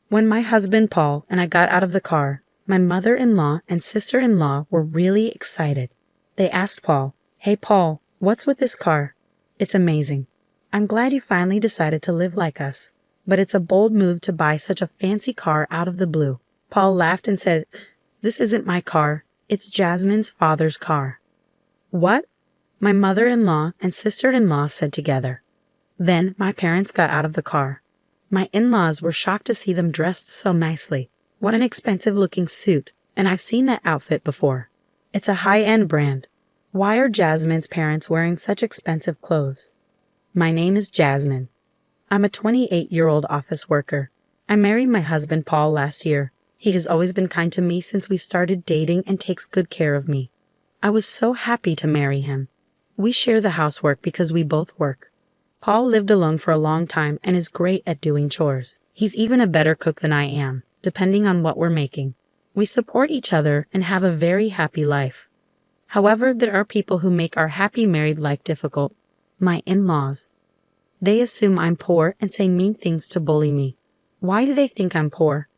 When my husband Paul and I got out of the car, my mother-in-law and sister-in-law were really excited. They asked Paul, "Hey Paul, what's with this car? It's amazing. I'm glad you finally decided to live like us. But it's a bold move to buy such a fancy car out of the blue." Paul laughed and said, "This isn't my car. It's Jasmine's father's car." "What?" my mother-in-law and sister-in-law said together. Then my parents got out of the car. My in-laws were shocked to see them dressed so nicely. What an expensive-looking suit, and I've seen that outfit before. It's a high-end brand. Why are Jasmine's parents wearing such expensive clothes? My name is Jasmine. I'm a 28-year-old office worker. I married my husband Paul last year. He has always been kind to me since we started dating and takes good care of me. I was so happy to marry him. We share the housework because we both work. Paul lived alone for a long time and is great at doing chores. He's even a better cook than I am, depending on what we're making. We support each other and have a very happy life. However, there are people who make our happy married life difficult. My in-laws. They assume I'm poor and say mean things to bully me. Why do they think I'm poor?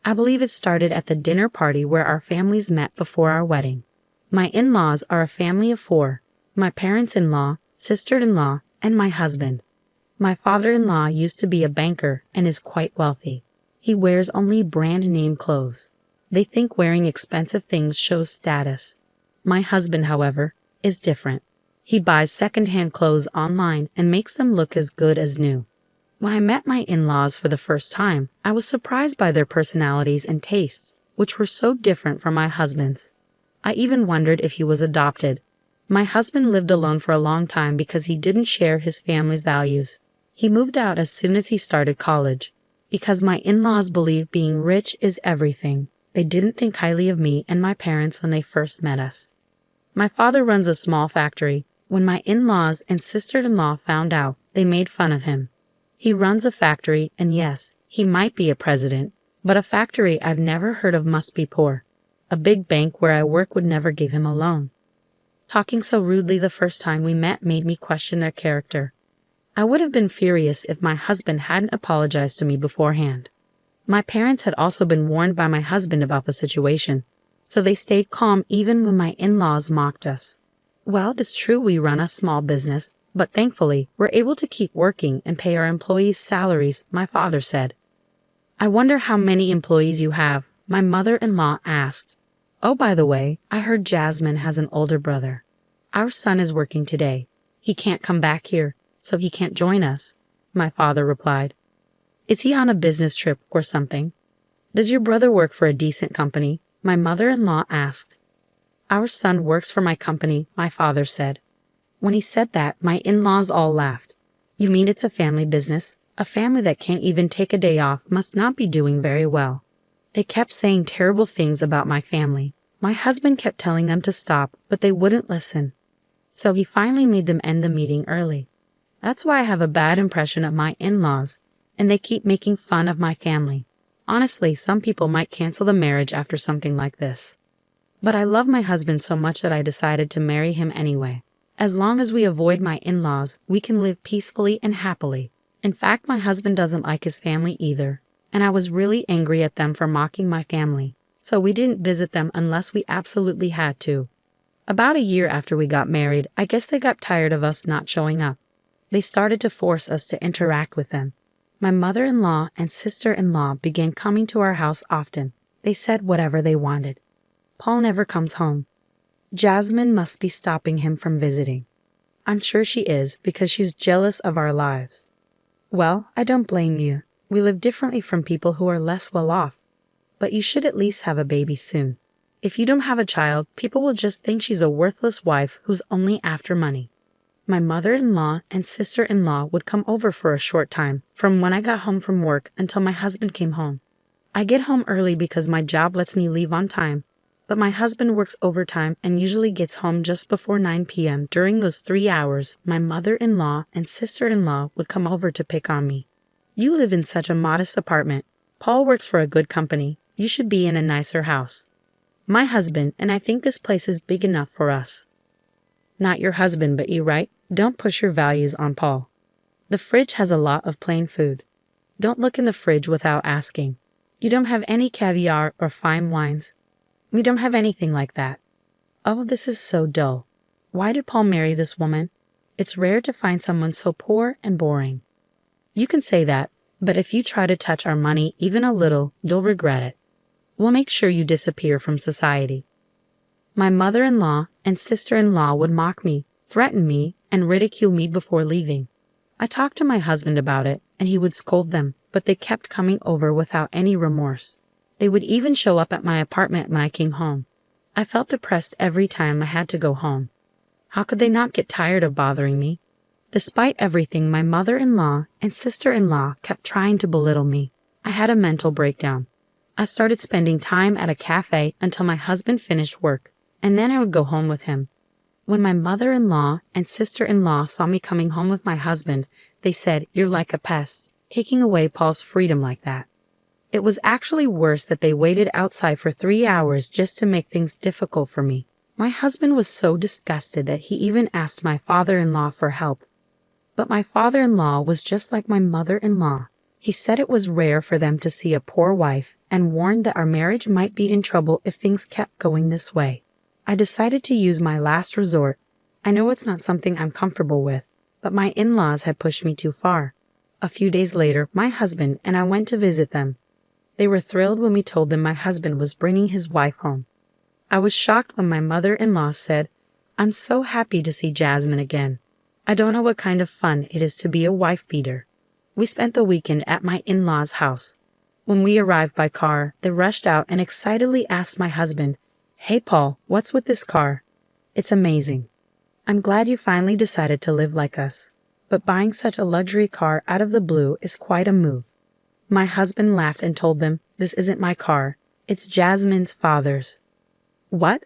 I believe it started at the dinner party where our families met before our wedding. My in-laws are a family of 4. My parents-in-law, sister-in-law, and my husband. My father-in-law used to be a banker and is quite wealthy. He wears only brand-name clothes. They think wearing expensive things shows status. My husband, however, is different. He buys second-hand clothes online and makes them look as good as new. When I met my in-laws for the first time, I was surprised by their personalities and tastes, which were so different from my husband's. I even wondered if he was adopted. My husband lived alone for a long time because he didn't share his family's values. He moved out as soon as he started college. Because my in-laws believe being rich is everything, they didn't think highly of me and my parents when they first met us. My father runs a small factory. When my in-laws and sister-in-law found out, they made fun of him. He runs a factory, and yes, he might be a president, but a factory I've never heard of must be poor. A big bank where I work would never give him a loan. Talking so rudely the first time we met made me question their character. I would have been furious if my husband hadn't apologized to me beforehand. My parents had also been warned by my husband about the situation, so they stayed calm even when my in-laws mocked us. Well, it's true we run a small business, but thankfully, we're able to keep working and pay our employees' salaries, my father said. I wonder how many employees you have, my mother-in-law asked. Oh, by the way, I heard Jasmine has an older brother. Our son is working today. He can't come back here, so he can't join us, my father replied. Is he on a business trip or something? Does your brother work for a decent company? My mother-in-law asked. Our son works for my company, my father said. When he said that, my in-laws all laughed. You mean it's a family business? A family that can't even take a day off must not be doing very well. They kept saying terrible things about my family. My husband kept telling them to stop, but they wouldn't listen. So he finally made them end the meeting early. That's why I have a bad impression of my in-laws, and they keep making fun of my family. Honestly, some people might cancel the marriage after something like this. But I love my husband so much that I decided to marry him anyway. As long as we avoid my in-laws, we can live peacefully and happily. In fact, my husband doesn't like his family either, and I was really angry at them for mocking my family, so we didn't visit them unless we absolutely had to. About a year after we got married, I guess they got tired of us not showing up. They started to force us to interact with them. My mother-in-law and sister-in-law began coming to our house often. They said whatever they wanted. Paul never comes home. Jasmine must be stopping him from visiting. I'm sure she is because she's jealous of our lives. Well, I don't blame you. We live differently from people who are less well off. But you should at least have a baby soon. If you don't have a child, people will just think she's a worthless wife who's only after money. My mother-in-law and sister-in-law would come over for a short time, from when I got home from work until my husband came home. I get home early because my job lets me leave on time, but my husband works overtime and usually gets home just before 9 p.m. During those 3 hours, my mother-in-law and sister-in-law would come over to pick on me. You live in such a modest apartment. Paul works for a good company. You should be in a nicer house. My husband, and I think this place is big enough for us. Not your husband, but you, right? Don't push your values on Paul. The fridge has a lot of plain food. Don't look in the fridge without asking. You don't have any caviar or fine wines. We don't have anything like that. Oh, this is so dull. Why did Paul marry this woman? It's rare to find someone so poor and boring. You can say that, but if you try to touch our money even a little, you'll regret it. We'll make sure you disappear from society. My mother-in-law and sister-in-law would mock me, threaten me, and ridicule me before leaving. I talked to my husband about it, and he would scold them, but they kept coming over without any remorse. They would even show up at my apartment when I came home. I felt depressed every time I had to go home. How could they not get tired of bothering me? Despite everything, my mother-in-law and sister-in-law kept trying to belittle me. I had a mental breakdown. I started spending time at a cafe until my husband finished work, and then I would go home with him. When my mother-in-law and sister-in-law saw me coming home with my husband, they said, "You're like a pest, taking away Paul's freedom like that." It was actually worse that they waited outside for 3 hours just to make things difficult for me. My husband was so disgusted that he even asked my father-in-law for help. But my father-in-law was just like my mother-in-law. He said it was rare for them to see a poor wife and warned that our marriage might be in trouble if things kept going this way. I decided to use my last resort. I know it's not something I'm comfortable with, but my in-laws had pushed me too far. A few days later, my husband and I went to visit them. They were thrilled when we told them my husband was bringing his wife home. I was shocked when my mother-in-law said, "I'm so happy to see Jasmine again. I don't know what kind of fun it is to be a wife-beater." We spent the weekend at my in-laws' house. When we arrived by car, they rushed out and excitedly asked my husband, "Hey Paul, what's with this car? It's amazing. I'm glad you finally decided to live like us. But buying such a luxury car out of the blue is quite a move." My husband laughed and told them, "This isn't my car. It's Jasmine's father's." "What?"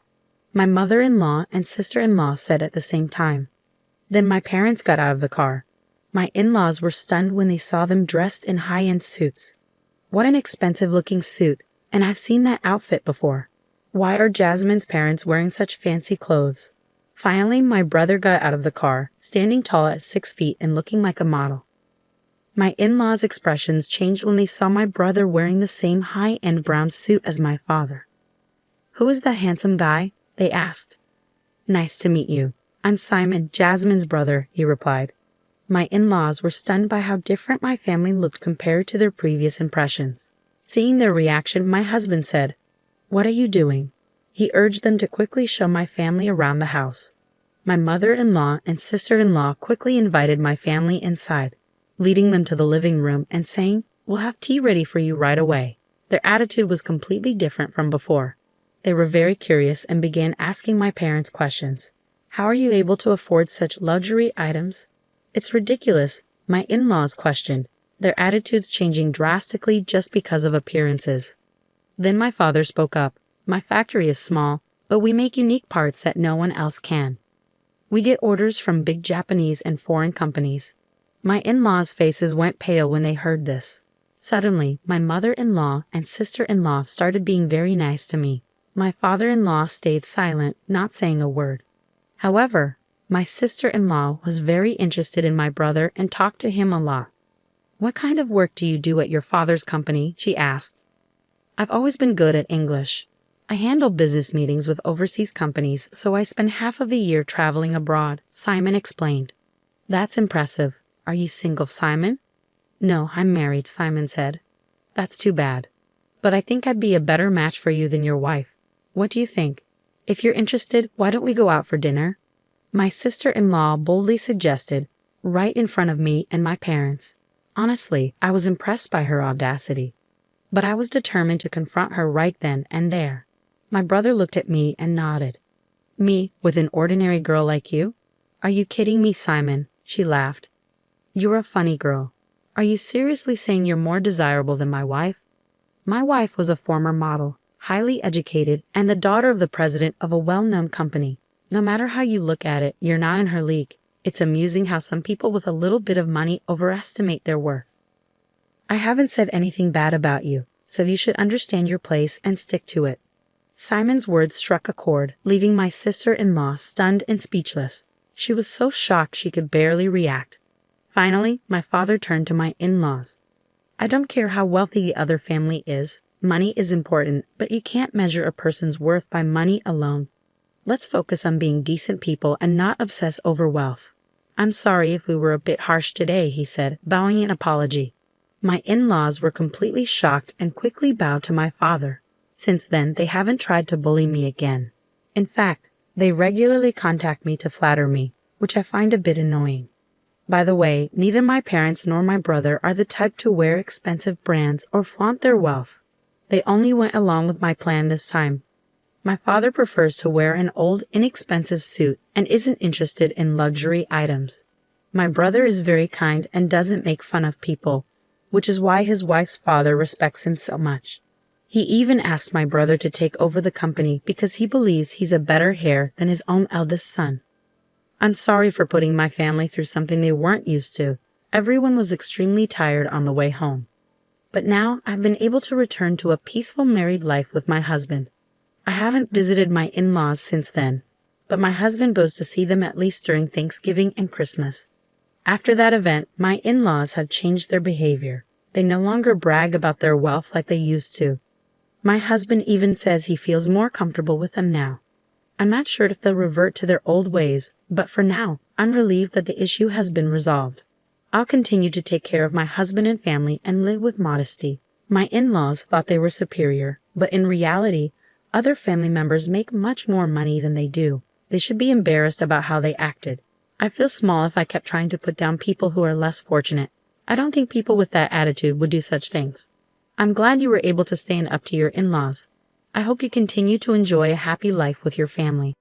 my mother-in-law and sister-in-law said at the same time. Then my parents got out of the car. My in-laws were stunned when they saw them dressed in high-end suits. What an expensive-looking suit, and I've seen that outfit before. Why are Jasmine's parents wearing such fancy clothes? Finally, my brother got out of the car, standing tall at 6 feet and looking like a model. My in-laws' expressions changed when they saw my brother wearing the same high-end brown suit as my father. "Who is that handsome guy?" they asked. "Nice to meet you. I'm Simon, Jasmine's brother," he replied. My in-laws were stunned by how different my family looked compared to their previous impressions. Seeing their reaction, my husband said, "What are you doing?" He urged them to quickly show my family around the house. My mother-in-law and sister-in-law quickly invited my family inside, leading them to the living room and saying, "We'll have tea ready for you right away." Their attitude was completely different from before. They were very curious and began asking my parents questions. "How are you able to afford such luxury items?" "It's ridiculous," my in-laws questioned, their attitudes changing drastically just because of appearances. Then my father spoke up. "My factory is small, but we make unique parts that no one else can. We get orders from big Japanese and foreign companies." My in-laws' faces went pale when they heard this. Suddenly, my mother-in-law and sister-in-law started being very nice to me. My father-in-law stayed silent, not saying a word. However, my sister-in-law was very interested in my brother and talked to him a lot. "What kind of work do you do at your father's company?" she asked. "I've always been good at English. I handle business meetings with overseas companies, so I spend half of the year traveling abroad," Simon explained. "That's impressive. Are you single, Simon?" "No, I'm married," Simon said. "That's too bad. But I think I'd be a better match for you than your wife. What do you think? If you're interested, why don't we go out for dinner?" My sister-in-law boldly suggested, right in front of me and my parents. Honestly, I was impressed by her audacity. But I was determined to confront her right then and there. My brother looked at me and nodded. "Me, with an ordinary girl like you? Are you kidding me, Simon?" She laughed. "You're a funny girl. Are you seriously saying you're more desirable than my wife?" My wife was a former model, highly educated, and the daughter of the president of a well-known company. No matter how you look at it, you're not in her league. It's amusing how some people with a little bit of money overestimate their worth. "I haven't said anything bad about you, so you should understand your place and stick to it." Simon's words struck a chord, leaving my sister-in-law stunned and speechless. She was so shocked she could barely react. Finally, my father turned to my in-laws. I don't care how wealthy the other family is. Money is important, but you can't measure a person's worth by money alone. Let's focus on being decent people and not obsess over wealth. I'm sorry if we were a bit harsh today, he said, bowing in apology. My in-laws were completely shocked and quickly bowed to my father. Since then, they haven't tried to bully me again. In fact, they regularly contact me to flatter me, which I find a bit annoying. By the way, neither my parents nor my brother are the type to wear expensive brands or flaunt their wealth. They only went along with my plan this time. My father prefers to wear an old, inexpensive suit and isn't interested in luxury items. My brother is very kind and doesn't make fun of people, which is why his wife's father respects him so much. He even asked my brother to take over the company because he believes he's a better heir than his own eldest son. I'm sorry for putting my family through something they weren't used to. Everyone was extremely tired on the way home. But now I've been able to return to a peaceful married life with my husband. I haven't visited my in-laws since then, but my husband goes to see them at least during Thanksgiving and Christmas. After that event, my in-laws have changed their behavior. They no longer brag about their wealth like they used to. My husband even says he feels more comfortable with them now. I'm not sure if they'll revert to their old ways, but for now, I'm relieved that the issue has been resolved. I'll continue to take care of my husband and family and live with modesty. My in-laws thought they were superior, but in reality, other family members make much more money than they do. They should be embarrassed about how they acted. I feel small if I kept trying to put down people who are less fortunate. I don't think people with that attitude would do such things. I'm glad you were able to stand up to your in-laws. I hope you continue to enjoy a happy life with your family.